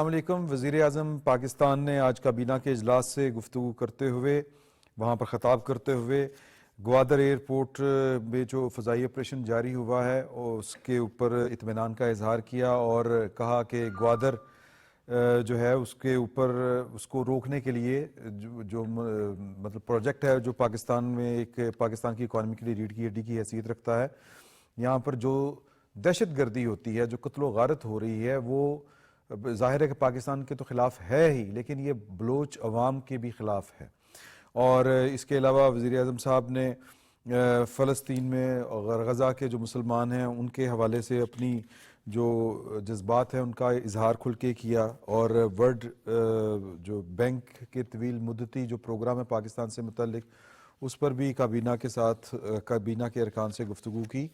السلام علیکم۔ وزیر اعظم پاکستان نے آج کابینہ کے اجلاس سے گفتگو کرتے ہوئے وہاں پر خطاب کرتے ہوئے گوادر ایئرپورٹ میں جو فضائی آپریشن جاری ہوا ہے اس کے اوپر اطمینان کا اظہار کیا اور کہا کہ گوادر جو ہے اس کے اوپر اس کو روکنے کے لیے جو مطلب پروجیکٹ ہے جو پاکستان میں ایک پاکستان کی اکانومی کے لیے ریڑھ کی ہڈی کی حیثیت رکھتا ہے، یہاں پر جو دہشت گردی ہوتی ہے، جو قتل و غارت ہو رہی ہے، وہ ظاہر ہے کہ پاکستان کے تو خلاف ہے ہی، لیکن یہ بلوچ عوام کے بھی خلاف ہے۔ اور اس کے علاوہ وزیر اعظم صاحب نے فلسطین میں غزہ کے جو مسلمان ہیں ان کے حوالے سے اپنی جو جذبات ہیں ان کا اظہار کھل کے کیا، اور ورلڈ جو بینک کے طویل مدتی جو پروگرام ہے پاکستان سے متعلق اس پر بھی کابینہ کے ساتھ کابینہ کے ارکان سے گفتگو کی۔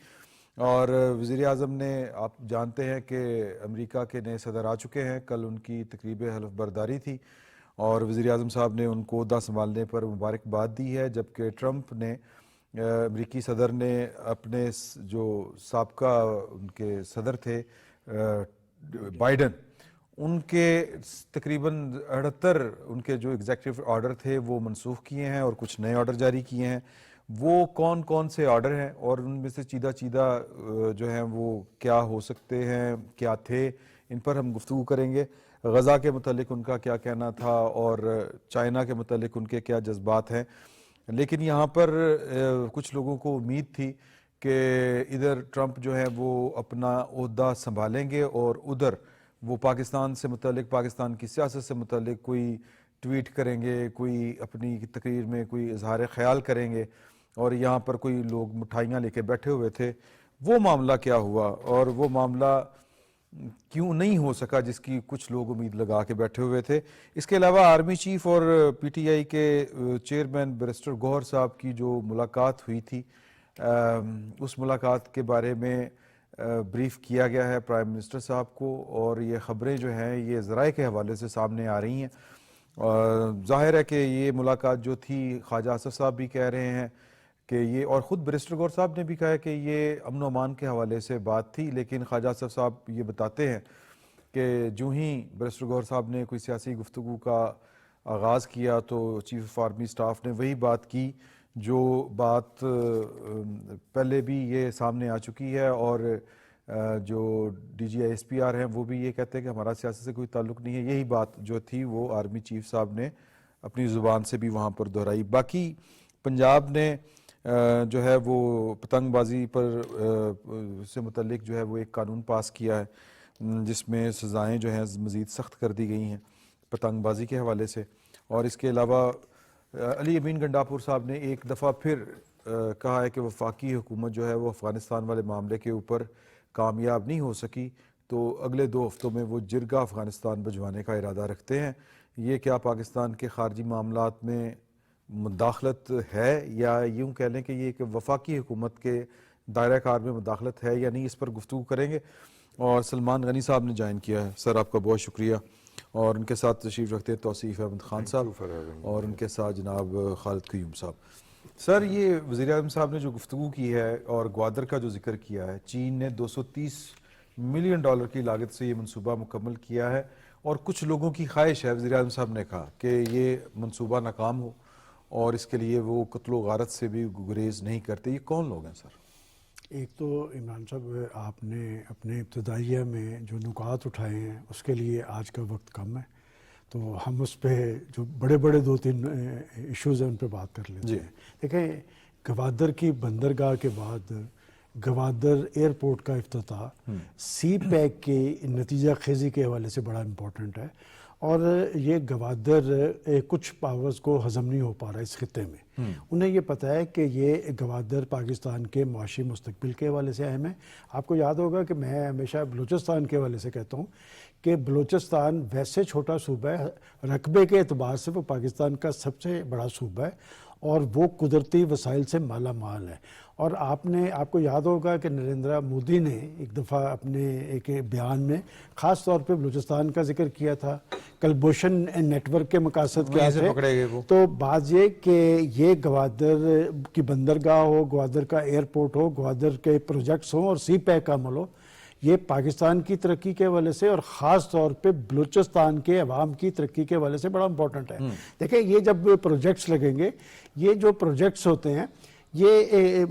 اور وزیر اعظم نے، آپ جانتے ہیں کہ امریکہ کے نئے صدر آ چکے ہیں، کل ان کی تقریب حلف برداری تھی اور وزیر اعظم صاحب نے ان کو عہدہ سنبھالنے پر مبارکباد دی ہے، جبکہ ٹرمپ نے امریکی صدر نے اپنے جو سابقہ ان کے صدر تھے بائیڈن، ان کے تقریباً 68 ان کے جو ایگزیکٹو آرڈر تھے وہ منسوخ کیے ہیں اور کچھ نئے آرڈر جاری کیے ہیں۔ وہ کون کون سے آرڈر ہیں اور ان میں سے چیدہ جو ہیں وہ کیا ہو سکتے ہیں، کیا تھے، ان پر ہم گفتگو کریں گے۔ غزہ کے متعلق ان کا کیا کہنا تھا اور چائنا کے متعلق ان کے کیا جذبات ہیں۔ لیکن یہاں پر کچھ لوگوں کو امید تھی کہ ادھر ٹرمپ جو ہے وہ اپنا عہدہ سنبھالیں گے اور ادھر وہ پاکستان سے متعلق، پاکستان کی سیاست سے متعلق کوئی ٹویٹ کریں گے، کوئی اپنی تقریر میں کوئی اظہار خیال کریں گے، اور یہاں پر کوئی لوگ مٹھائیاں لے کے بیٹھے ہوئے تھے۔ وہ معاملہ کیا ہوا اور وہ معاملہ کیوں نہیں ہو سکا جس کی کچھ لوگ امید لگا کے بیٹھے ہوئے تھے۔ اس کے علاوہ آرمی چیف اور پی ٹی آئی کے چیئرمین بیرسٹر گوہر صاحب کی جو ملاقات ہوئی تھی، اس ملاقات کے بارے میں بریف کیا گیا ہے پرائم منسٹر صاحب کو، اور یہ خبریں جو ہیں یہ ذرائع کے حوالے سے سامنے آ رہی ہیں۔ ظاہر ہے کہ یہ ملاقات جو تھی، خواجہ آصف صاحب بھی کہہ رہے ہیں کہ یہ، اور خود بیرسٹر گوہر صاحب نے بھی کہا ہے کہ یہ امن و امان کے حوالے سے بات تھی، لیکن خواجہ آصف صاحب یہ بتاتے ہیں کہ جو ہی بیرسٹر گوہر صاحب نے کوئی سیاسی گفتگو کا آغاز کیا تو چیف آف آرمی سٹاف نے وہی بات کی جو بات پہلے بھی یہ سامنے آ چکی ہے، اور جو D G I S P R ہیں وہ بھی یہ کہتے ہیں کہ ہمارا سیاست سے کوئی تعلق نہیں ہے۔ یہی بات جو تھی وہ آرمی چیف صاحب نے اپنی زبان سے بھی وہاں پر دہرائی۔ باقی پنجاب نے جو ہے وہ پتنگ بازی پر سے متعلق جو ہے وہ ایک قانون پاس کیا ہے جس میں سزائیں جو ہیں مزید سخت کر دی گئی ہیں پتنگ بازی کے حوالے سے۔ اور اس کے علاوہ علی امین گنڈاپور صاحب نے ایک دفعہ پھر کہا ہے کہ وفاقی حکومت جو ہے وہ افغانستان والے معاملے کے اوپر کامیاب نہیں ہو سکی، تو اگلے 2 ہفتوں میں وہ جرگہ افغانستان بھجوانے کا ارادہ رکھتے ہیں۔ یہ کیا پاکستان کے خارجی معاملات میں مداخلت ہے، یا یوں کہہ لیں کہ یہ ایک وفاقی حکومت کے دائرہ کار میں مداخلت ہے یا نہیں، اس پر گفتگو کریں گے۔ اور سلمان غنی صاحب نے جوائن کیا ہے، سر آپ کا بہت شکریہ۔ اور ان کے ساتھ تشریف رکھتے ہیں توصیف احمد خان صاحب، اور ان کے ساتھ جناب خالد قیوم صاحب۔ سر، یہ وزیر اعظم صاحب نے جو گفتگو کی ہے اور گوادر کا جو ذکر کیا ہے، چین نے $230 ملین کی لاگت سے یہ منصوبہ مکمل کیا ہے، اور کچھ لوگوں کی خواہش ہے، وزیر اعظم صاحب نے کہا کہ یہ منصوبہ ناکام ہو اور اس کے لیے وہ قتل و غارت سے بھی گریز نہیں کرتے۔ یہ کون لوگ ہیں سر؟ ایک تو عمران صاحب، آپ نے اپنے ابتدائیہ میں جو نکات اٹھائے ہیں اس کے لیے آج کا وقت کم ہے، تو ہم اس پہ جو بڑے بڑے 2-3 ایشوز ہیں ان پہ بات کر لیتے ہیں۔ دیکھیں، گوادر کی بندرگاہ کے بعد گوادر ایئرپورٹ کا افتتاح سی پیک کی نتیجہ خیزی کے حوالے سے بڑا امپورٹنٹ ہے، اور یہ گوادر کچھ پاورز کو ہضم نہیں ہو پا رہا اس خطے میں۔ انہیں یہ پتہ ہے کہ یہ گوادر پاکستان کے معاشی مستقبل کے حوالے سے اہم ہے۔ آپ کو یاد ہوگا کہ میں ہمیشہ بلوچستان کے حوالے سے کہتا ہوں کہ بلوچستان ویسے چھوٹا صوبہ ہے، رقبے کے اعتبار سے وہ پاکستان کا سب سے بڑا صوبہ ہے، اور وہ قدرتی وسائل سے مالا مال ہے۔ اور آپ کو یاد ہوگا کہ نریندرا مودی نے ایک دفعہ اپنے ایک بیان میں خاص طور پہ بلوچستان کا ذکر کیا تھا، کلبھوشن نیٹ ورک کے مقاصد کیا تھے۔ تو بات یہ کہ یہ گوادر کی بندرگاہ ہو، گوادر کا ایئرپورٹ ہو، گوادر کے پروجیکٹس ہوں اور سی پیک کا عمل ہو، یہ پاکستان کی ترقی کے حوالے سے اور خاص طور پہ بلوچستان کے عوام کی ترقی کے حوالے سے بڑا امپورٹنٹ ہے. دیکھیں یہ جب پروجیکٹس لگیں گے, یہ جو پروجیکٹس ہوتے ہیں یہ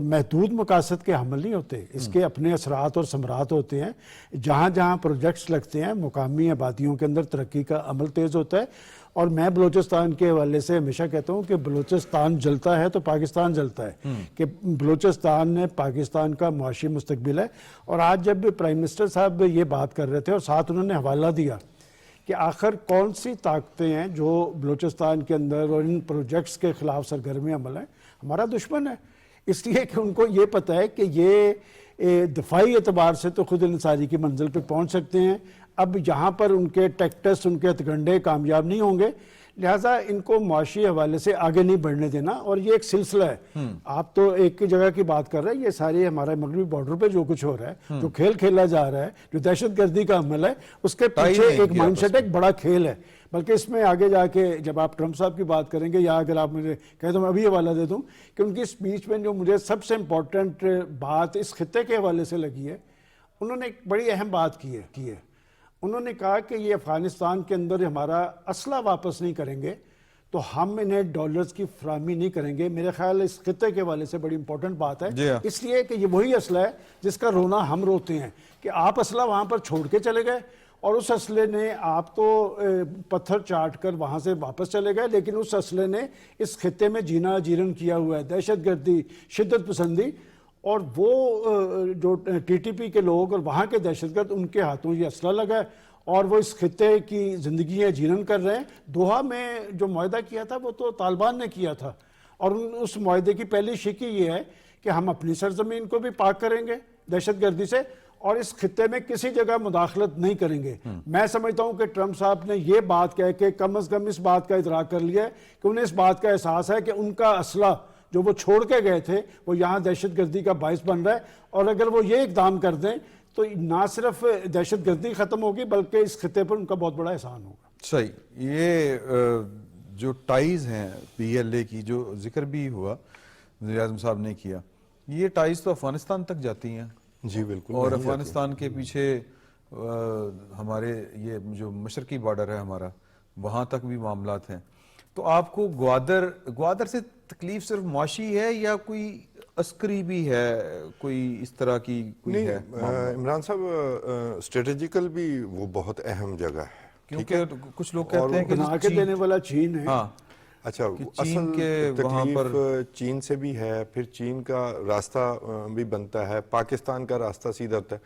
محدود مقاصد کے حمل نہیں ہوتے, اس کے اپنے اثرات اور ثمرات ہوتے ہیں. جہاں جہاں پروجیکٹس لگتے ہیں مقامی آبادیوں کے اندر ترقی کا عمل تیز ہوتا ہے. اور میں بلوچستان کے حوالے سے ہمیشہ کہتا ہوں کہ بلوچستان جلتا ہے تو پاکستان جلتا ہے, کہ بلوچستان نے پاکستان کا معاشی مستقبل ہے. اور آج جب پرائم منسٹر صاحب یہ بات کر رہے تھے اور ساتھ انہوں نے حوالہ دیا کہ آخر کون سی طاقتیں ہیں جو بلوچستان کے اندر اور ان پروجیکٹس کے خلاف سرگرم عمل ہیں, ہمارا دشمن ہے. اس لیے کہ ان کو یہ پتہ ہے کہ یہ دفاعی اعتبار سے تو خود انحصاری کی منزل پہ پہنچ سکتے ہیں, اب یہاں پر ان کے ٹیکٹس ان کے ہتھکنڈے کامیاب نہیں ہوں گے, لہٰذا ان کو معاشی حوالے سے آگے نہیں بڑھنے دینا. اور یہ ایک سلسلہ ہے, آپ تو ایک جگہ کی بات کر رہے ہیں, یہ سارے ہمارے مغربی بارڈر پہ جو کچھ ہو رہا ہے, جو کھیل کھیلا جا رہا ہے, جو دہشت گردی کا عمل ہے, اس کے پیچھے ایک مائنڈ سیٹ ایک بڑا کھیل ہے. بلکہ اس میں آگے جا کے جب آپ ٹرمپ صاحب کی بات کریں گے, یا اگر آپ مجھے کہیں تو میں ابھی حوالہ دے دوں کہ ان کی اسپیچ میں جو مجھے سب سے امپورٹنٹ بات اس خطے کے حوالے سے لگی ہے, انہوں نے ایک بڑی اہم بات کی ہے. انہوں نے کہا کہ یہ افغانستان کے اندر ہمارا اسلحہ واپس نہیں کریں گے تو ہم انہیں ڈالرز کی فراہمی نہیں کریں گے. میرے خیال اس خطے کے حوالے سے بڑی امپورٹنٹ بات ہے, اس لیے کہ یہ وہی اسلحہ ہے جس کا رونا ہم روتے ہیں کہ آپ اسلحہ وہاں پر چھوڑ کے چلے گئے, اور اس اسلحے نے آپ تو پتھر چاٹ کر وہاں سے واپس چلے گئے, لیکن اس اسلحے نے اس خطے میں جینا جیرن کیا ہوا ہے, دہشت گردی, شدت پسندی. اور وہ جو ٹی ٹی پی کے لوگ اور وہاں کے دہشت گرد, ان کے ہاتھوں یہ اسلحہ لگا ہے اور وہ اس خطے کی زندگیاں جیرن کر رہے ہیں. دوحہ میں جو معاہدہ کیا تھا وہ تو طالبان نے کیا تھا, اور اس معاہدے کی پہلی شکی یہ ہے کہ ہم اپنی سرزمین کو بھی پاک کریں گے دہشت گردی سے, اور اس خطے میں کسی جگہ مداخلت نہیں کریں گے. میں سمجھتا ہوں کہ ٹرمپ صاحب نے یہ بات کہہ کے کم از کم اس بات کا ادراک کر لیا ہے کہ انہیں اس بات کا احساس ہے کہ ان کا اسلحہ جو وہ چھوڑ کے گئے تھے وہ یہاں دہشت گردی کا باعث بن رہا ہے, اور اگر وہ یہ اقدام کر دیں تو نہ صرف دہشت گردی ختم ہوگی بلکہ اس خطے پر ان کا بہت بڑا احسان ہوگا. صحیح. یہ جو ٹائز ہیں پی ایل اے کی جو ذکر بھی ہوا, وزیر اعظم صاحب نے کیا, یہ ٹائز تو افغانستان تک جاتی ہیں. جی بالکل. اور افغانستان کے پیچھے ہمارے یہ جو مشرقی بارڈر ہے ہمارا, وہاں تک بھی معاملات ہیں. تو آپ کو گوادر سے تکلیف صرف معاشی ہے یا کوئی عسکری بھی ہے, کوئی اس طرح کی کوئی ہے؟ عمران صاحب اسٹریٹجیکل بھی وہ بہت اہم جگہ ہے, کیونکہ کچھ لوگ کہتے ہیں کہ بنا کے دینے والا چین ہے. ہاں اچھا, چین کے وہاں پر چین سے بھی ہے, پھر چین کا راستہ بھی بنتا ہے, پاکستان کا راستہ سیدھا ہوتا ہے.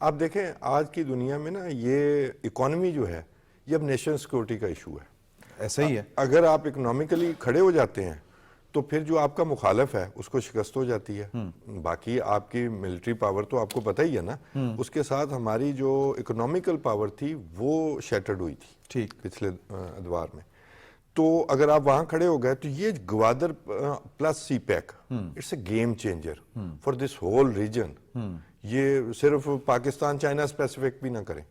آپ دیکھیں آج کی دنیا میں نا یہ اکانومی جو ہے یہ اب نیشنل سیکورٹی کا ایشو ہے. ایسا ہی ہے. اگر آپ اکنامکلی کھڑے ہو جاتے ہیں تو پھر جو آپ کا مخالف ہے اس کو شکست ہو جاتی ہے. باقی آپ کی ملٹری پاور تو آپ کو پتہ ہی ہے نا, اس کے ساتھ ہماری جو اکنامیکل پاور تھی وہ شیٹرڈ ہوئی تھی ٹھیک پچھلے ادوار میں. تو اگر آپ وہاں کھڑے ہو گئے تو یہ Gwadar plus CPEC it's a game changer for this whole region. یہ صرف پاکستان چائنا اسپیسیفک بھی نہ کریں.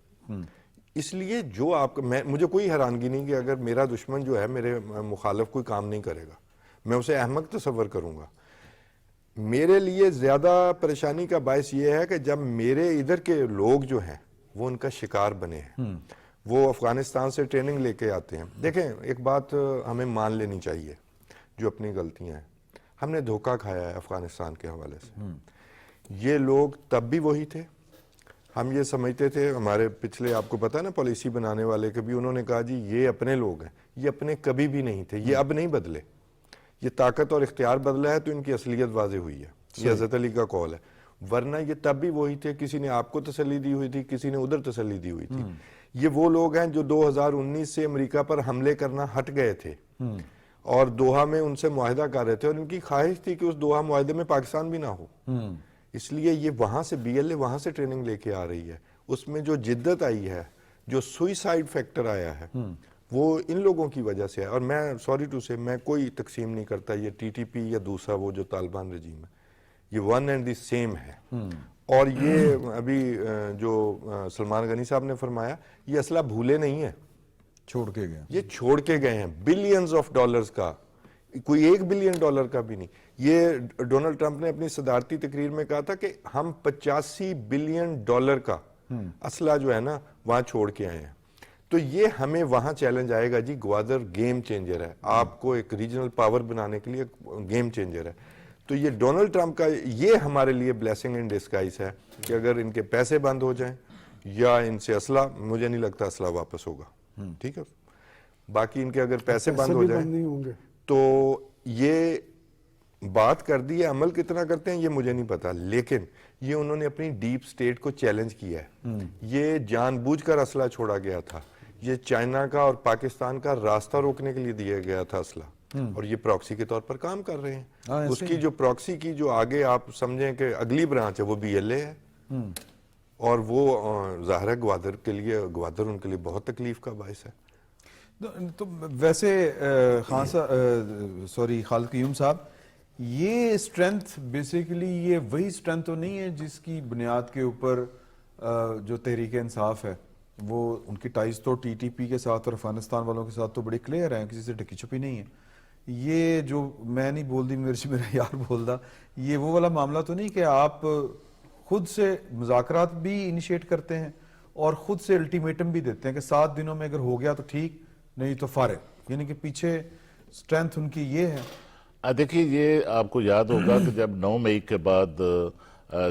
اس لیے جو آپ مجھے کوئی حیرانگی نہیں کہ اگر میرا دشمن جو ہے میرے مخالف کوئی کام نہیں کرے گا, میں اسے احمق تصور کروں گا. میرے لیے زیادہ پریشانی کا باعث یہ ہے کہ جب میرے ادھر کے لوگ جو ہیں وہ ان کا شکار بنے ہیں, وہ افغانستان سے ٹریننگ لے کے آتے ہیں. دیکھیں ایک بات ہمیں مان لینی چاہیے جو اپنی غلطیاں ہیں, ہم نے دھوکہ کھایا ہے افغانستان کے حوالے سے. یہ لوگ تب بھی وہی تھے, ہم یہ سمجھتے تھے, ہمارے پچھلے آپ کو پتا نا پالیسی بنانے والے کبھی انہوں نے کہا جی یہ اپنے لوگ ہیں, یہ اپنے کبھی بھی نہیں تھے, یہ اب نہیں بدلے, یہ طاقت اور اختیار بدلا ہے تو ان کی اصلیت واضح ہوئی ہے. یہ حضرت علی کا قول ہے, ورنہ یہ تب بھی وہی تھے. کسی نے آپ کو تسلی دی ہوئی تھی, کسی نے ادھر تسلی دی ہوئی تھی. یہ وہ لوگ ہیں جو 2019 سے امریکہ پر حملے کرنا ہٹ گئے تھے اور دوحہ میں ان سے معاہدہ کر رہے تھے, اور ان کی خواہش تھی کہ اس دوحہ معاہدے میں پاکستان بھی نہ ہو. اس لیے یہ وہاں سے بی ایل اے وہاں سے ٹریننگ لے کے آ رہی ہے. اس میں جو جدت آئی ہے, جو سوئسائڈ فیکٹر آیا ہے, وہ ان لوگوں کی وجہ سے ہے. اور میں سوری ٹو سے میں کوئی تقسیم نہیں کرتا یہ ٹی ٹی پی یا دوسرا وہ جو طالبان رجیم ہے, یہ ون اینڈ دی سیم ہے. اور یہ ابھی جو سلمان غنی صاحب نے فرمایا, یہ اسلحہ بھولے نہیں ہے, چھوڑ کے گئے, یہ چھوڑ کے گئے ہیں. بلینز آف ڈالرز کا کوئی $1 بلین کا بھی نہیں. یہ ڈونلڈ ٹرمپ نے اپنی صدارتی تقریر میں کہا تھا کہ ہم $85 بلین کا اسلحہ جو ہے نا وہاں چھوڑ کے آئے ہیں. تو یہ ہمیں وہاں چیلنج آئے گا جی. گوادر گیم چینجر ہے, آپ کو ایک ریجنل پاور بنانے کے لیے گیم چینجر ہے. تو یہ ڈونلڈ ٹرمپ کا یہ ہمارے لیے بلیسنگ ان ڈسگائز ہے کہ اگر ان کے پیسے بند ہو جائیں یا ان سے اسلحہ, مجھے نہیں لگتا اسلحہ واپس ہوگا, ٹھیک ہے. باقی ان کے اگر پیسے بند ہو جائیں نہیں ہوں گے تو یہ بات کر دی ہے. عمل کتنا کرتے ہیں یہ مجھے نہیں پتا, لیکن یہ انہوں نے اپنی ڈیپ سٹیٹ کو چیلنج کیا ہے. یہ جان بوجھ کر اسلحہ چھوڑا گیا تھا. یہ چائنا کا اور پاکستان کا راستہ روکنے کے لیے دیا گیا تھا اسلحہ, اور یہ پراکسی کے طور پر کام کر رہے ہیں. اس کی جو پراکسی کی جو آگے آپ سمجھیں کہ اگلی برانچ ہے وہ BLA ہے, اور وہ ظاہر ہے گوادر کے لیے, گوادر ان کے لیے بہت تکلیف کا باعث ہے. تو ویسے خالد قیوم صاحب, یہ اسٹرینتھ بیسیکلی یہ وہی اسٹرینتھ تو نہیں ہے جس کی بنیاد کے اوپر جو تحریک انصاف ہے وہ ان کی ٹائز تو TTP کے ساتھ اور افغانستان والوں کے ساتھ تو بڑی کلیئر ہیں, کسی سے ڈھکی چھپی نہیں ہے. یہ جو میں نہیں بول دی میرا یار بول دا, یہ وہ والا معاملہ تو نہیں کہ آپ خود سے مذاکرات بھی انیشیٹ کرتے ہیں اور خود سے الٹیمیٹم بھی دیتے ہیں کہ 7 دنوں میں اگر ہو گیا تو ٹھیک, نہیں تو فارغ, یعنی کہ پیچھے اسٹرینتھ ان کی یہ ہے. دیکھیے یہ آپ کو یاد ہوگا کہ جب 9 مئی کے بعد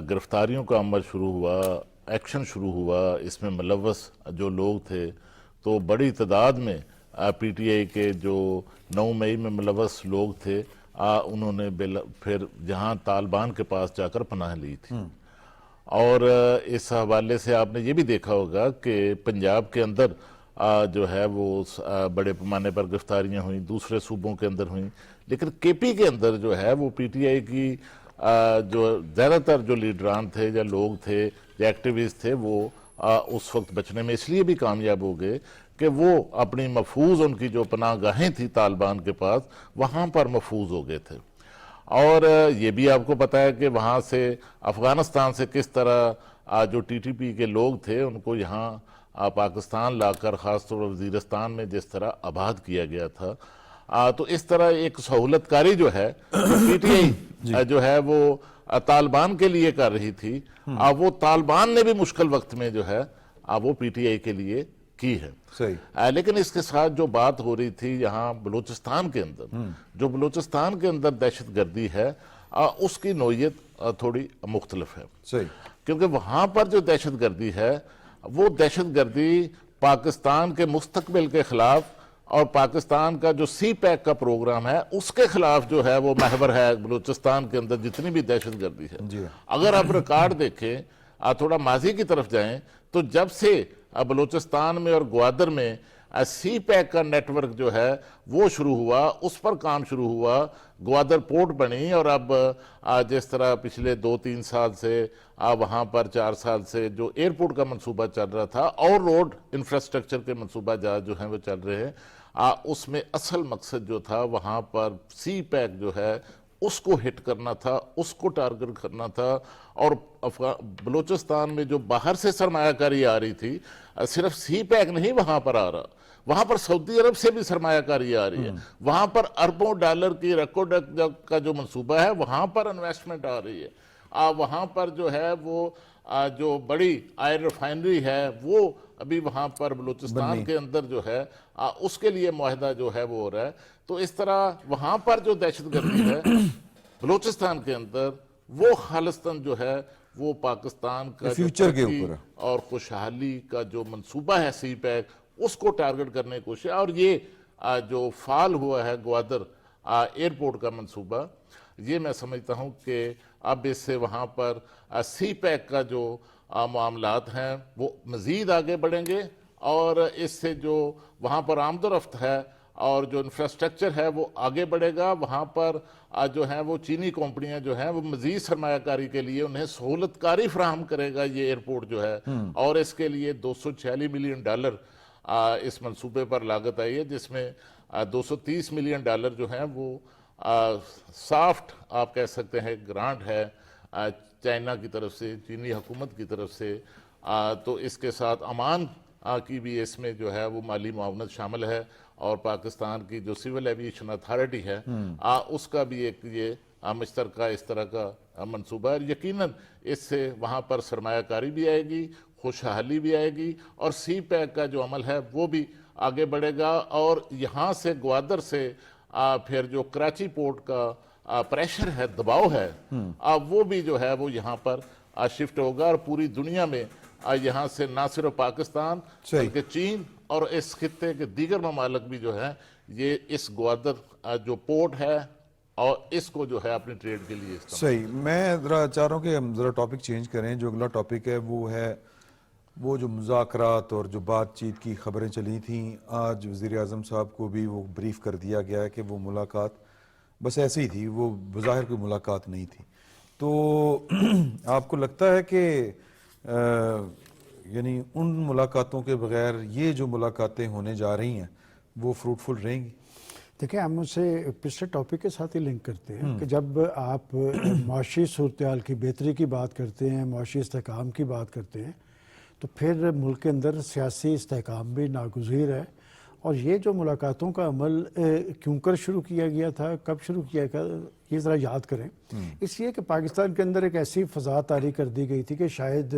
گرفتاریوں کا عمل شروع ہوا, ایکشن شروع ہوا, اس میں ملوث جو لوگ تھے تو بڑی تعداد میں PTI کے جو 9 مئی میں ملوث لوگ تھے انہوں نے پھر جہاں طالبان کے پاس جا کر پناہ لی تھی. اور اس حوالے سے آپ نے یہ بھی دیکھا ہوگا کہ پنجاب کے اندر جو ہے وہ بڑے پیمانے پر گرفتاریاں ہوئیں, دوسرے صوبوں کے اندر ہوئیں, لیکن KP کے اندر جو ہے وہ PTI کی جو زیادہ تر جو لیڈران تھے یا لوگ تھے یا ایکٹیوسٹ تھے وہ اس وقت بچنے میں اس لیے بھی کامیاب ہو گئے کہ وہ اپنی محفوظ ان کی جو پناہ گاہیں تھی طالبان کے پاس وہاں پر محفوظ ہو گئے تھے. اور یہ بھی آپ کو پتا ہے کہ وہاں سے افغانستان سے کس طرح جو TTP کے لوگ تھے ان کو یہاں پاکستان لا کر خاص طور پر وزیرستان میں جس طرح آباد کیا گیا تھا. تو اس طرح ایک سہولت کاری جو ہے PTI جو ہے وہ طالبان کے لیے کر رہی تھی, وہ طالبان نے بھی مشکل وقت میں جو ہے وہ PTI کے لیے کی ہے. لیکن اس کے ساتھ جو بات ہو رہی تھی یہاں بلوچستان کے اندر, جو بلوچستان کے اندر دہشت گردی ہے اس کی نوعیت تھوڑی مختلف ہے. کیونکہ وہاں پر جو دہشت گردی ہے وہ دہشت گردی پاکستان کے مستقبل کے خلاف اور پاکستان کا جو CPEC کا پروگرام ہے اس کے خلاف جو ہے وہ محور ہے بلوچستان کے اندر جتنی بھی دہشت گردی ہے. اگر آپ ریکارڈ دیکھیں, تھوڑا ماضی کی طرف جائیں, تو جب سے بلوچستان میں اور گوادر میں CPEC کا نیٹ ورک جو ہے وہ شروع ہوا, اس پر کام شروع ہوا, گوادر پورٹ بنی, اور اب جس طرح پچھلے 2-3 سال سے وہاں پر 4 سال سے جو ایئرپورٹ کا منصوبہ چل رہا تھا اور روڈ انفراسٹرکچر کے منصوبہ جات جو ہیں وہ چل رہے ہیں, اس میں اصل مقصد جو تھا وہاں پر CPEC جو ہے اس کو ہٹ کرنا تھا, اس کو ٹارگٹ کرنا تھا. اور بلوچستان میں جو باہر سے سرمایہ کاری آ رہی تھی, صرف CPEC نہیں وہاں پر آ رہا, وہاں پر سعودی عرب سے بھی سرمایہ کاری آ رہی ہے, وہاں پر اربوں ڈالر کی ریکوڈ کا جو منصوبہ ہے وہاں پر انویسٹمنٹ آ رہی ہے. وہاں پر جو ہے وہ جو بڑی آئل ریفائنری ہے وہ ابھی وہاں پر بلوچستان کے اندر جو ہے اس کے لیے معاہدہ جو ہے وہ ہو رہا ہے. تو اس طرح وہاں پر جو دہشت گردی ہے بلوچستان کے اندر وہ خالصتاً جو ہے وہ پاکستان کا فیوچر کے اوپر اور خوشحالی کا جو منصوبہ ہے CPEC اس کو ٹارگٹ کرنے کی کوشش. اور یہ جو فعال ہوا ہے گوادر ایئرپورٹ کا منصوبہ, یہ میں سمجھتا ہوں کہ اب اس سے وہاں پر CPEC کا جو معاملات ہیں وہ مزید آگے بڑھیں گے, اور اس سے جو وہاں پر آمد و رفت ہے اور جو انفراسٹرکچر ہے وہ آگے بڑھے گا. وہاں پر جو ہیں وہ چینی کمپنیاں جو ہیں وہ مزید سرمایہ کاری کے لیے انہیں سہولت کاری فراہم کرے گا یہ ایئرپورٹ جو ہے, اور اس کے لیے $246 ملین اس منصوبے پر لاگت آئی ہے, جس میں $230 ملین جو ہیں وہ سافٹ آپ کہہ سکتے ہیں گرانٹ ہے چائنا کی طرف سے, چینی حکومت کی طرف سے. تو اس کے ساتھ عمان کی بھی اس میں جو ہے وہ مالی معاونت شامل ہے، اور پاکستان کی جو سول ایویشن اتھارٹی ہے اس کا بھی ایک یہ مشترکہ اس طرح کا منصوبہ ہے۔ یقیناً اس سے وہاں پر سرمایہ کاری بھی آئے گی، خوشحالی بھی آئے گی، اور سی پیک کا جو عمل ہے وہ بھی آگے بڑھے گا، اور یہاں سے گوادر سے پھر جو کراچی پورٹ کا پریشر ہے، دباؤ ہے، وہ بھی جو ہے وہ یہاں پر شفٹ ہوگا، اور پوری دنیا میں یہاں سے نہ صرف پاکستان بلکہ چین اور اس خطے کے دیگر ممالک بھی جو ہے یہ اس گوادر جو پورٹ ہے اور اس کو جو ہے اپنی ٹریڈ کے لیے استعمال۔ صحیح، میں ذرا چاہ رہا ہوں کہ ہم ذرا ٹاپک چینج کریں۔ جو اگلا ٹاپک ہے وہ جو مذاکرات اور جو بات چیت کی خبریں چلی تھیں، آج وزیر اعظم صاحب کو بھی وہ بریف کر دیا گیا ہے کہ وہ ملاقات بس ایسے ہی تھی، وہ بظاہر کوئی ملاقات نہیں تھی۔ تو آپ کو لگتا ہے کہ یعنی ان ملاقاتوں کے بغیر یہ جو ملاقاتیں ہونے جا رہی ہیں وہ فروٹفل رہیں گی؟ دیکھیں، ہم اسے پچھلے ٹاپک کے ساتھ ہی لنک کرتے ہیں کہ جب آپ معاشی صورتحال کی بہتری کی بات کرتے ہیں، معاشی استحکام کی بات کرتے ہیں، تو پھر ملک کے اندر سیاسی استحکام بھی ناگزیر ہے۔ اور یہ جو ملاقاتوں کا عمل کیوں کر شروع کیا گیا تھا، کب شروع کیا گیا، یہ ذرا یاد کریں۔ اس لیے کہ پاکستان کے اندر ایک ایسی فضا طاری کر دی گئی تھی کہ شاید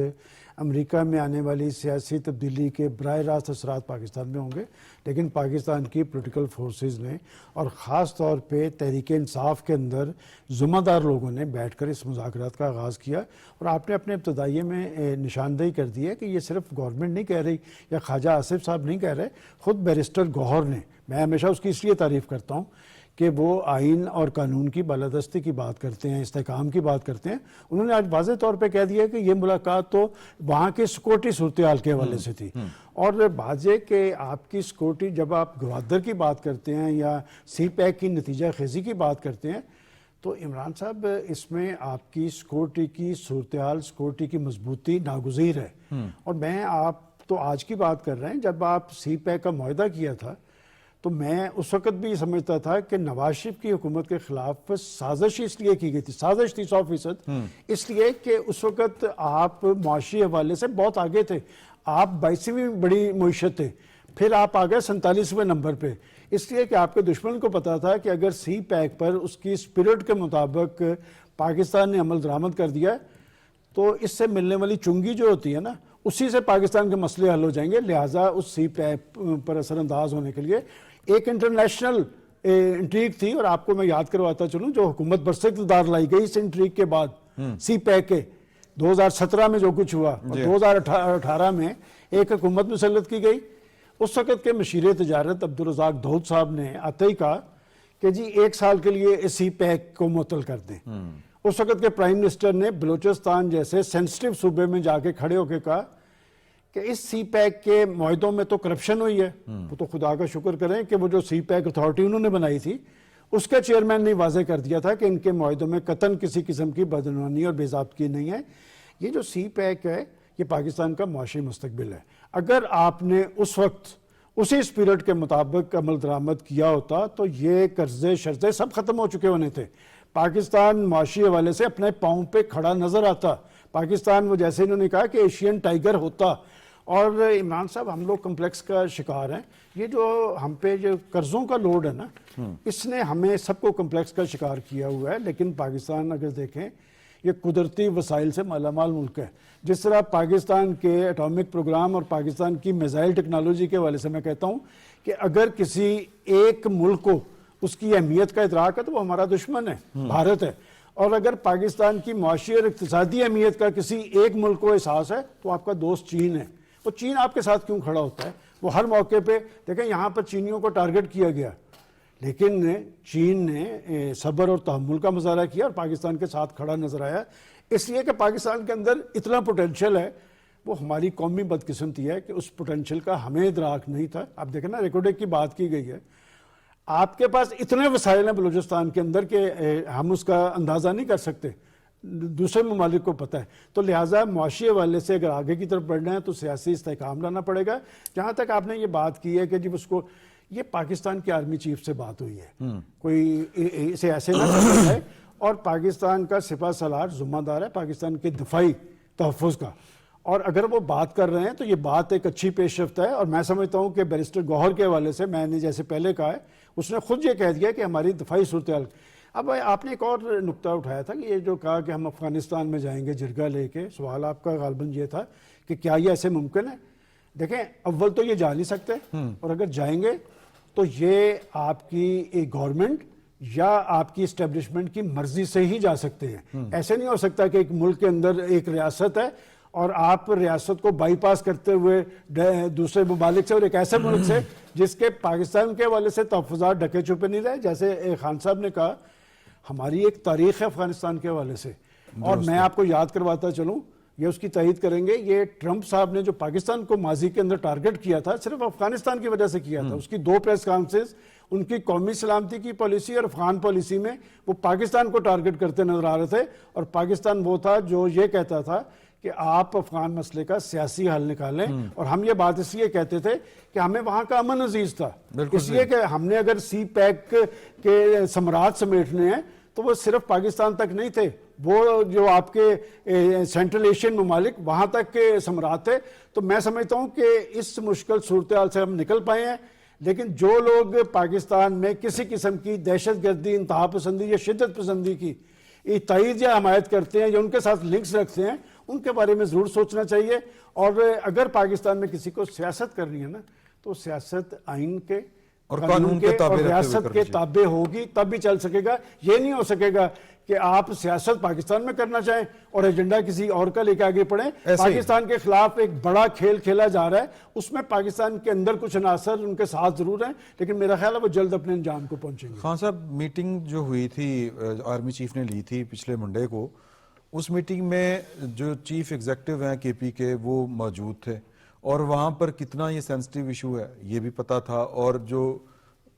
امریکہ میں آنے والی سیاسی تبدیلی کے براہ راست اثرات پاکستان میں ہوں گے، لیکن پاکستان کی پولیٹیکل فورسز نے اور خاص طور پہ تحریک انصاف کے اندر ذمہ دار لوگوں نے بیٹھ کر اس مذاکرات کا آغاز کیا، اور آپ نے اپنے ابتدائیے میں نشاندہی کر دی ہے کہ یہ صرف گورنمنٹ نہیں کہہ رہی یا خواجہ آصف صاحب نہیں کہہ رہے، خود بیرسٹر گوہر نے، میں ہمیشہ اس کی اس لیے تعریف کرتا ہوں کہ وہ آئین اور قانون کی بالادستی کی بات کرتے ہیں، استحکام کی بات کرتے ہیں۔ انہوں نے آج واضح طور پہ کہہ دیا کہ یہ ملاقات تو وہاں کی سیکورٹی صورتحال کے حوالے سے تھی، اور بات یہ کہ آپ کی سیکورٹی، جب آپ گوادر کی بات کرتے ہیں یا سی پیک کی نتیجہ خیزی کی بات کرتے ہیں، تو عمران صاحب اس میں آپ کی سیکورٹی کی صورتحال، سیکورٹی کی مضبوطی ناگزیر ہے۔ اور میں آپ تو آج کی بات کر رہے ہیں، جب آپ سی پیک کا معاہدہ کیا تھا تو میں اس وقت بھی سمجھتا تھا کہ نواز شریف کی حکومت کے خلاف سازش اس لیے کی گئی تھی، سازش تھی 100%، اس لیے کہ اس وقت آپ معاشی حوالے سے بہت آگے تھے، آپ 22ویں بڑی معیشت تھے، پھر آپ آ گئے 47ویں نمبر پہ، اس لیے کہ آپ کے دشمن کو پتا تھا کہ اگر سی پیک پر اس کی اسپرٹ کے مطابق پاکستان نے عمل درآمد کر دیا تو اس سے ملنے والی چنگی جو ہوتی ہے نا، اسی سے پاکستان کے مسئلے حل ہو جائیں گے، لہٰذا اس سی پیک پر اثر انداز ہونے کے لیے ایک انٹرنیشنل انٹریگ تھی۔ اور آپ کو میں یاد کرواتا چلوں، جو حکومت برسر اقتدار لائی گئی اس انٹریگ کے بعد سی پیک کے 2017 میں جو کچھ ہوا، اور 2018 میں ایک حکومت مسلط کی گئی، اس وقت کے مشیر تجارت عبدالرزاق داؤد صاحب نے آتے ہی کہا کہ جی 1 سال کے لیے اس سی پیک کو معطل کر دیں۔ اس وقت کے پرائم منسٹر نے بلوچستان جیسے سینسٹیو صوبے میں جا کے کھڑے ہو کے کہا کہ اس سی پیک کے معاہدوں میں تو کرپشن ہوئی ہے، وہ تو خدا کا شکر کریں کہ وہ جو سی پیک اتھارٹی انہوں نے بنائی تھی اس کے چیئرمین نے واضح کر دیا تھا کہ ان کے معاہدوں میں قطعاً کسی قسم کی بدعنوانی اور بے ضابطگی نہیں ہے۔ یہ جو سی پیک ہے یہ پاکستان کا معاشی مستقبل ہے۔ اگر آپ نے اس وقت اسی اسپرٹ کے مطابق عمل درآمد کیا ہوتا تو یہ قرضے شرزے سب ختم ہو چکے ہونے تھے، پاکستان معاشی حوالے سے اپنے پاؤں پہ کھڑا نظر آتا، پاکستان وہ جیسے انہوں نے کہا کہ ایشین ٹائیگر ہوتا۔ اور عمران صاحب، ہم لوگ کمپلیکس کا شکار ہیں، یہ جو ہم پہ جو قرضوں کا لوڈ ہے نا، اس نے ہمیں سب کو کمپلیکس کا شکار کیا ہوا ہے۔ لیکن پاکستان اگر دیکھیں، یہ قدرتی وسائل سے مالا مال ملک ہے۔ جس طرح پاکستان کے ایٹامک پروگرام اور پاکستان کی میزائل ٹیکنالوجی کے حوالے سے میں کہتا ہوں کہ اگر کسی ایک ملک کو اس کی اہمیت کا ادراک ہے تو وہ ہمارا دشمن ہے، بھارت ہے، اور اگر پاکستان کی معاشی اور اقتصادی اہمیت کا کسی ایک ملک کو احساس ہے تو آپ کا دوست چین ہے۔ وہ چین آپ کے ساتھ کیوں کھڑا ہوتا ہے؟ وہ ہر موقع پہ دیکھیں، یہاں پر چینیوں کو ٹارگٹ کیا گیا، لیکن چین نے صبر اور تحمل کا مظاہرہ کیا اور پاکستان کے ساتھ کھڑا نظر آیا، اس لیے کہ پاکستان کے اندر اتنا پوٹینشیل ہے۔ وہ ہماری قومی بدقسمتی ہے کہ اس پوٹینشیل کا ہمیں ادراک نہیں تھا۔ آپ دیکھیں نا، ریکارڈنگ کی بات کی گئی ہے، آپ کے پاس اتنے وسائل ہیں بلوچستان کے اندر کہ ہم اس کا اندازہ نہیں کر سکتے، دوسرے ممالک کو پتہ ہے۔ تو لہٰذا معاشی حوالے سے اگر آگے کی طرف بڑھنا ہے تو سیاسی استحکام لانا پڑے گا۔ جہاں تک آپ نے یہ بات کی ہے کہ جب اس کو، یہ پاکستان کی آرمی چیف سے بات ہوئی ہے، کوئی اسے ایسے نہ سمجھا جائے، اور پاکستان کا سپہ سالار ذمہ دار ہے پاکستان کے دفاعی تحفظ کا، اور اگر وہ بات کر رہے ہیں تو یہ بات ایک اچھی پیش رفت ہے، اور میں سمجھتا ہوں کہ بیرسٹر گوہر کے حوالے سے میں نے جیسے پہلے کہا ہے، اس نے خود یہ کہہ دیا کہ ہماری دفاعی صورتحال. اب آپ نے ایک اور نقطہ اٹھایا تھا کہ یہ جو کہا کہ ہم افغانستان میں جائیں گے جرگہ لے کے، سوال آپ کا غالباً یہ تھا کہ کیا یہ ایسے ممکن ہے. دیکھیں اول تو یہ جا نہیں سکتے، اور اگر جائیں گے تو یہ آپ کی ایک گورنمنٹ یا آپ کی اسٹیبلشمنٹ کی مرضی سے ہی جا سکتے ہیں. ایسے نہیں ہو سکتا کہ ایک ملک کے اندر ایک ریاست ہے اور آپ ریاست کو بائی پاس کرتے ہوئے دوسرے ممالک سے اور ایک ایسے ملک سے جس کے پاکستان کے حوالے سے تحفظات ڈھکے چھپے نہیں رہے. جیسے خان صاحب نے کہا ہماری ایک تاریخ ہے افغانستان کے حوالے سے، اور میں آپ کو یاد کرواتا چلوں، یہ اس کی تائید کریں گے، یہ ٹرمپ صاحب نے جو پاکستان کو ماضی کے اندر ٹارگٹ کیا تھا صرف افغانستان کی وجہ سے کیا تھا. اس کی 2 پریس کانفرنس ان کی قومی سلامتی کی پالیسی اور افغان پالیسی میں وہ پاکستان کو ٹارگٹ کرتے نظر آ رہے تھے، اور پاکستان وہ تھا جو یہ کہتا تھا کہ آپ افغان مسئلے کا سیاسی حل نکالیں. اور ہم یہ بات اس لیے کہتے تھے کہ ہمیں وہاں کا امن عزیز تھا، اس لیے کہ ہم نے اگر سی پیک کے ثمرات سمیٹنے ہیں تو وہ صرف پاکستان تک نہیں تھے، وہ جو آپ کے سینٹرل ایشین ممالک وہاں تک کے ثمرات تھے. تو میں سمجھتا ہوں کہ اس مشکل صورتحال سے ہم نکل پائے ہیں. لیکن جو لوگ پاکستان میں کسی قسم کی دہشت گردی، انتہا پسندی یا شدت پسندی کی تائید یا حمایت کرتے ہیں یا ان کے ساتھ لنکس رکھتے ہیں، ان کے بارے میں ضرور سوچنا چاہیے. اور اگر پاکستان میں کسی کو سیاست کرنی ہے نا تو سیاست آئین کے اور قانون کے اور ریاست کے تابع ہوگی، تب بھی چل سکے گا. یہ نہیں ہو سکے گا کہ آپ سیاست پاکستان میں کرنا چاہیں اور ایجنڈا کسی اور کا لے کے آگے پڑھیں. پاکستان کے خلاف ایک بڑا کھیل کھیلا جا رہا ہے، اس میں پاکستان کے اندر کچھ عناصر ان کے ساتھ ضرور ہیں، لیکن میرا خیال ہے وہ جلد اپنے انجام کو پہنچیں گے. خان صاحب، میٹنگ جو ہوئی تھی آرمی چیف نے لی تھی پچھلے منڈے کو، اس میٹنگ میں جو چیف ایگزیکٹو ہیں کے پی کے وہ موجود تھے، اور وہاں پر کتنا یہ سینسٹیو ایشو ہے یہ بھی پتا تھا، اور جو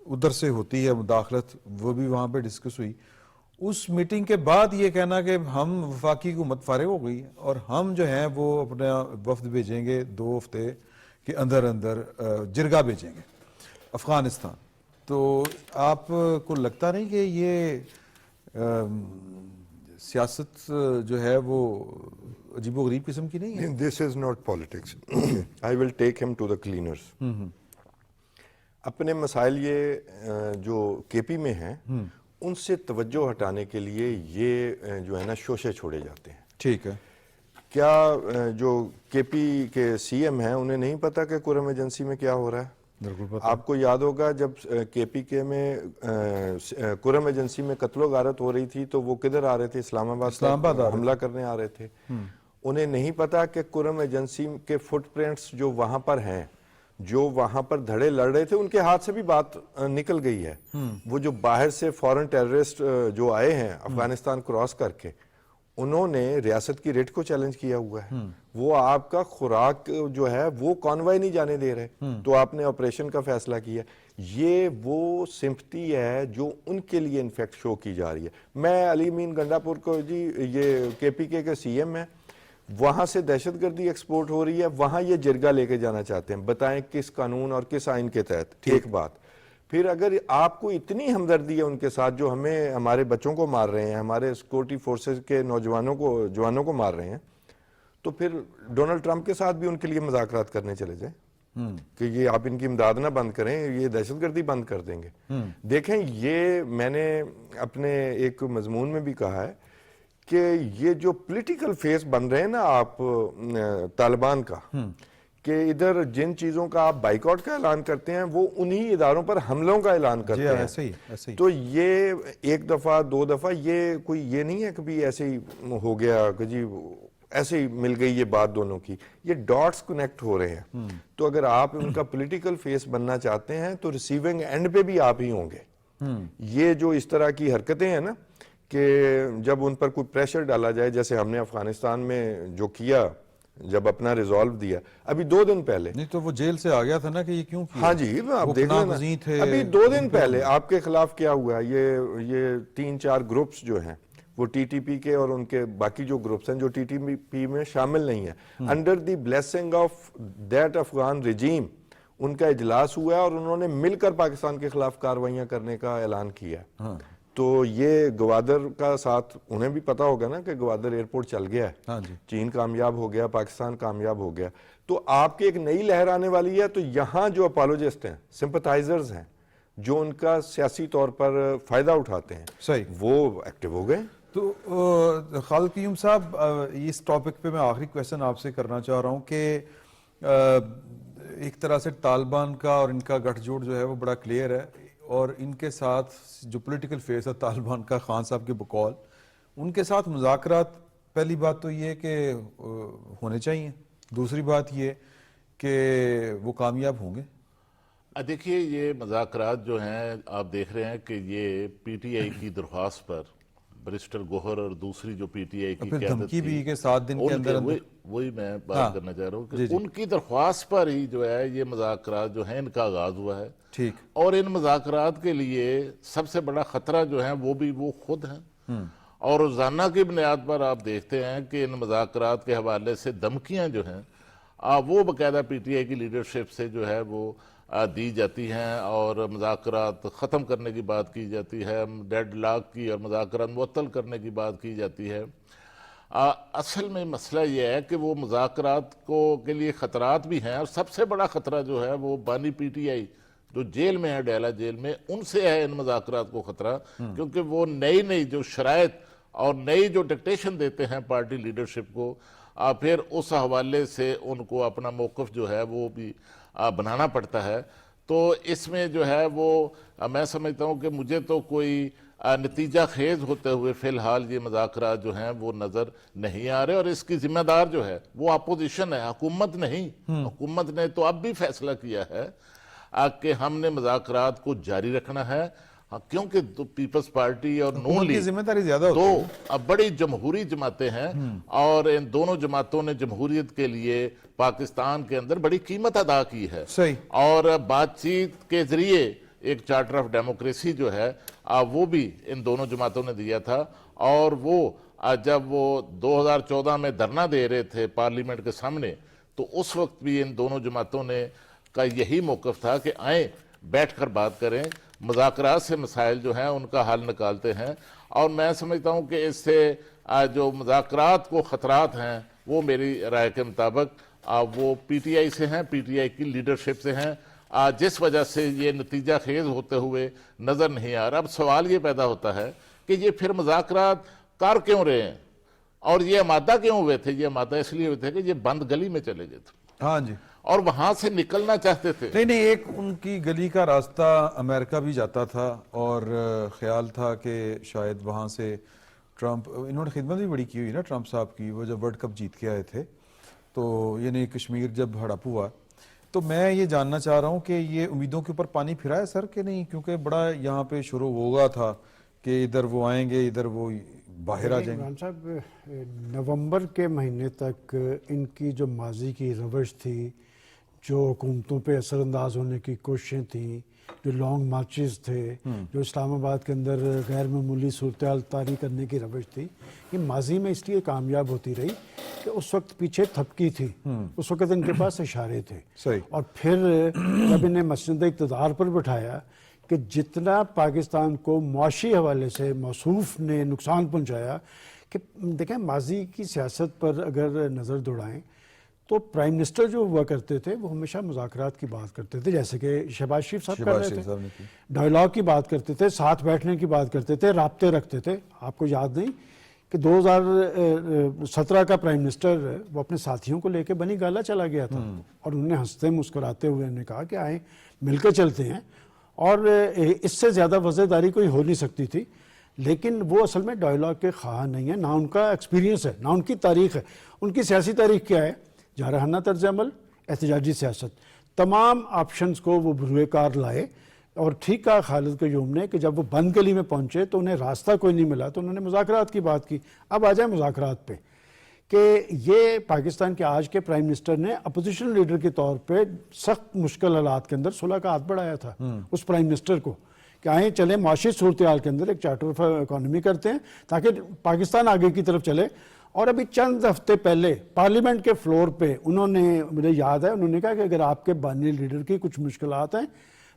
ادھر سے ہوتی ہے مداخلت وہ بھی وہاں پہ ڈسکس ہوئی. اس میٹنگ کے بعد یہ کہنا کہ ہم وفاقی حکومت فارغ ہو گئی اور ہم جو ہیں وہ اپنا وفد بھیجیں گے 2 ہفتے کے اندر جرگہ بھیجیں گے افغانستان. تو آپ کو لگتا نہیں کہ یہ سیاست جو ہے وہ عجیب و غریب قسم کی نہیں ہے؟ دس از ناٹ پالیٹکس. آئی ول ٹیک ہم ٹو دا کلینرز. اپنے مسائل یہ جو کے پی میں ہیں ان سے توجہ ہٹانے کے لیے یہ جو ہے نا شوشے چھوڑے جاتے ہیں. ٹھیک ہے. کیا جو کے پی کے سی ایم ہیں انہیں نہیں پتا کہ قرم ایجنسی میں کیا ہو رہا ہے؟ بالکل پتا. آپ کو یاد ہوگا جب کے پی کے میں قرم ایجنسی میں قتل و غارت ہو رہی تھی تو وہ کدھر آ رہے تھے؟ اسلام آباد حملہ کرنے آ رہے تھے. انہیں نہیں پتا کہ قرم ایجنسی کے فٹ پرنٹس جو وہاں پر ہیں، جو وہاں پر دھڑے لڑ رہے تھے، ان کے ہاتھ سے بھی بات نکل گئی ہے. وہ جو باہر سے فورن ٹیررسٹ جو آئے ہیں افغانستان کراس کر کے، انہوں نے ریاست کی ریٹ کو چیلنج کیا ہوا ہے. وہ آپ کا خوراک جو ہے وہ کانوائے نہیں جانے دے رہے، تو آپ نے آپریشن کا فیصلہ کیا. یہ وہ سمپتی ہے جو ان کے لیے انفیکٹ شو کی جا رہی ہے. میں علی امین گنڈا پور کو جی یہ کے پی کے سی ایم ہے، وہاں سے دہشت گردی ایکسپورٹ ہو رہی ہے، وہاں یہ جرگہ لے کے جانا چاہتے ہیں. بتائیں کس قانون اور کس آئین کے تحت؟ ایک بات. پھر اگر آپ کو اتنی ہمدردی ہے ان کے ساتھ جو ہمیں ہمارے بچوں کو مار رہے ہیں، ہمارے سیکورٹی فورسز کے جوانوں کو مار رہے ہیں، تو پھر ڈونلڈ ٹرمپ کے ساتھ بھی ان کے لیے مذاکرات کرنے چلے جائیں کہ یہ آپ ان کی امداد نہ بند کریں، یہ دہشت گردی بند کر دیں گے. دیکھیں یہ میں نے اپنے ایک مضمون میں بھی کہا ہے کہ یہ جو پولیٹیکل فیس بن رہے ہیں نا آپ طالبان کا، کہ ادھر جن چیزوں کا آپ بائیکاٹ کا اعلان کرتے ہیں وہ انہی اداروں پر حملوں کا اعلان کرتے ہیں. ایسے ہی. تو یہ 1 دفعہ 2 دفعہ یہ کوئی یہ نہیں ہے کہ بھی ایسے ہی ہو گیا کہ جی ایسے ہی مل گئی یہ بات دونوں کی. یہ ڈاٹس کنیکٹ ہو رہے ہیں. تو اگر آپ ان کا پولیٹیکل فیس بننا چاہتے ہیں تو ریسیونگ اینڈ پہ بھی آپ ہی ہوں گے. یہ جو اس طرح کی حرکتیں ہیں نا کہ جب ان پر کوئی پریشر ڈالا جائے، جیسے ہم نے افغانستان میں جو کیا، جب اپنا ریزالو دیا ابھی 2 دن پہلے، نہیں تو وہ جیل سے آ گیا تھا نا کہ یہ کیوں کیا؟ ہاں جی آپ دیکھ لیں ابھی 2 دن پہلے آپ کے خلاف کیا ہوا. یہ 3-4 گروپس جو ہیں وہ ٹی ٹی پی کے اور ان کے باقی جو گروپس ہیں جو ٹی ٹی پی میں شامل نہیں ہیں، under the blessing of that Afghan regime ان کا اجلاس ہوا ہے اور انہوں نے مل کر پاکستان کے خلاف کارروائیاں کرنے کا اعلان کیا. تو یہ گوادر کا ساتھ انہیں بھی پتا ہوگا نا کہ گوادر ایئرپورٹ چل گیا ہے, ہاں جی, چین کامیاب ہو گیا, پاکستان کامیاب ہو گیا, تو آپ کی ایک نئی لہر آنے والی ہے. تو یہاں جو اپالوجسٹ ہیں, سمپتائزرز ہیں, جو ان کا سیاسی طور پر فائدہ اٹھاتے ہیں, صحیح, وہ ایکٹیو ہو گئے. تو خالد قیوم صاحب, اس ٹاپک پہ میں آخری کویسچن آپ سے کرنا چاہ رہا ہوں کہ ایک طرح سے طالبان کا اور ان کا گٹھ جوڑ جو ہے وہ بڑا کلیئر ہے, اور ان کے ساتھ جو پولیٹیکل فیس ہے طالبان کا, خان صاحب کے بقول, ان کے ساتھ مذاکرات, پہلی بات تو یہ کہ ہونے چاہیے, دوسری بات یہ کہ وہ کامیاب ہوں گے. دیکھیے یہ مذاکرات جو ہیں آپ دیکھ رہے ہیں کہ یہ پی ٹی آئی کی درخواست پر بریسٹر گوہر اور دوسری جو پی ٹی آئی کی پھر دھمکی بھی کہ 7 دن کے اندر وہی میں بات کرنا چاہ رہا ہوں کہ ان کی درخواست پر ہی جو ہے یہ مذاکرات جو ہیں ان کا آغاز ہوا ہے. ٹھیک, اور ان مذاکرات کے لیے سب سے بڑا خطرہ جو ہے وہ بھی وہ خود ہیں. اور روزانہ کی بنیاد پر آپ دیکھتے ہیں کہ ان مذاکرات کے حوالے سے دھمکیاں جو ہیں وہ باقاعدہ پی ٹی آئی کی لیڈرشپ سے جو ہے وہ دی جاتی ہیں, اور مذاکرات ختم کرنے کی بات کی جاتی ہے, ڈیڈ لاک کی اور مذاکرات معطل کرنے کی بات کی جاتی ہے. اصل میں مسئلہ یہ ہے کہ وہ مذاکرات کے لیے خطرات بھی ہیں, اور سب سے بڑا خطرہ جو ہے وہ بانی پی ٹی آئی جو جیل میں ہے, ڈیلا جیل میں, ان سے ہے ان مذاکرات کو خطرہ, کیونکہ وہ نئی جو شرائط اور نئی جو ڈکٹیشن دیتے ہیں پارٹی لیڈرشپ کو, پھر اس حوالے سے ان کو اپنا موقف جو ہے وہ بھی بنانا پڑتا ہے. تو اس میں جو ہے وہ میں سمجھتا ہوں کہ مجھے تو کوئی نتیجہ خیز ہوتے ہوئے فی الحال یہ مذاکرات جو ہیں وہ نظر نہیں آ رہے, اور اس کی ذمہ دار جو ہے وہ اپوزیشن ہے, حکومت نہیں. حکومت نے تو اب بھی فیصلہ کیا ہے کہ ہم نے مذاکرات کو جاری رکھنا ہے, کیونکہ پیپلز پارٹی اور نون لیگ ذمہ داری زیادہ ہوتی دو ہے. بڑی جمہوری جماعتیں ہیں, اور ان دونوں جماعتوں نے جمہوریت کے لیے پاکستان کے اندر بڑی قیمت ادا کی ہے. صحیح, اور بات چیت کے ذریعے ایک چارٹر آف ڈیموکریسی جو ہے وہ بھی ان دونوں جماعتوں نے دیا تھا. اور وہ جب وہ 2014 میں دھرنا دے رہے تھے پارلیمنٹ کے سامنے, تو اس وقت بھی ان دونوں جماعتوں نے کا یہی موقف تھا کہ آئیں بیٹھ کر بات کریں, مذاکرات سے مسائل جو ہیں ان کا حل نکالتے ہیں. اور میں سمجھتا ہوں کہ اس سے جو مذاکرات کو خطرات ہیں وہ میری رائے کے مطابق وہ پی ٹی آئی سے ہیں, پی ٹی آئی کی لیڈرشپ سے ہیں, جس وجہ سے یہ نتیجہ خیز ہوتے ہوئے نظر نہیں آ رہا. اب سوال یہ پیدا ہوتا ہے کہ یہ پھر مذاکرات کر کیوں رہے ہیں, اور یہ آمادہ کیوں ہوئے تھے؟ یہ آمادہ اس لیے ہوئے تھے کہ یہ بند گلی میں چلے گئے تھے, ہاں جی, اور وہاں سے نکلنا چاہتے تھے. نہیں, ایک ان کی گلی کا راستہ امریکہ بھی جاتا تھا, اور خیال تھا کہ شاید وہاں سے ٹرمپ, انہوں نے خدمت بھی بڑی کی ہوئی نا ٹرمپ صاحب کی, وہ جب ورلڈ کپ جیت کے آئے تھے, تو یعنی کشمیر جب ہڑپ ہوا. تو میں یہ جاننا چاہ رہا ہوں کہ یہ امیدوں کے اوپر پانی پھرا ہے سر کہ نہیں, کیونکہ بڑا یہاں پہ شروع ہوگا تھا کہ ادھر وہ آئیں گے, ادھر وہ باہر آ جائیں گے. عمران صاحب, نومبر کے مہینے تک ان کی جو ماضی کی روش تھی, جو حکومتوں پہ اثر انداز ہونے کی کوششیں تھیں, جو لانگ مارچز تھے, جو اسلام آباد کے اندر غیر معمولی صورتحال طاری کرنے کی روش تھی, یہ ماضی میں اس لیے کامیاب ہوتی رہی کہ اس وقت پیچھے تھپکی تھی, اس وقت ان کے پاس اشارے تھے. صحیح, اور پھر جب انہیں مسند اقتدار پر بٹھایا کہ جتنا پاکستان کو معاشی حوالے سے موصوف نے نقصان پہنچایا, کہ دیکھیں ماضی کی سیاست پر اگر نظر دوڑائیں تو پرائم منسٹر جو ہوا کرتے تھے وہ ہمیشہ مذاکرات کی بات کرتے تھے, جیسے کہ شہباز شریف صاحب کر رہے تھے, ڈائیلاگ کی بات کرتے تھے, ساتھ بیٹھنے کی بات کرتے تھے, رابطے رکھتے تھے. آپ کو یاد نہیں کہ 2017 کا پرائم منسٹر وہ اپنے ساتھیوں کو لے کے بنی گالا چلا گیا تھا, اور انہوں نے ہنستے مسکراتے ہوئے انہوں نے کہا کہ آئیں مل کے چلتے ہیں, اور اس سے زیادہ وزیرداری کوئی ہو نہیں سکتی تھی. لیکن وہ اصل میں ڈائیلاگ کے خواہاں نہیں ہیں, نہ ان کا ایکسپیرینس ہے, نہ ان کی تاریخ ہے. ان کی سیاسی تاریخ کیا ہے؟ جارحانہ طرز عمل, احتجاجی سیاست, تمام آپشنز کو وہ بروئے کار لائے. اور ٹھیک کہا خالد قیوم نے کہ جب وہ بند گلی میں پہنچے تو انہیں راستہ کوئی نہیں ملا, تو انہوں نے مذاکرات کی بات کی. اب آ جائیں مذاکرات پہ, کہ یہ پاکستان کے آج کے پرائم منسٹر نے اپوزیشن لیڈر کے طور پہ سخت مشکل حالات کے اندر صلح کا ہاتھ بڑھایا تھا اس پرائم منسٹر کو, کہ آئیں چلیں معاشی صورتحال کے اندر ایک چارٹر آف اکانومی کرتے ہیں تاکہ پاکستان آگے کی طرف چلے. اور ابھی چند ہفتے پہلے پارلیمنٹ کے فلور پہ انہوں نے, مجھے یاد ہے, انہوں نے کہا کہ اگر آپ کے بانی لیڈر کی کچھ مشکلات ہیں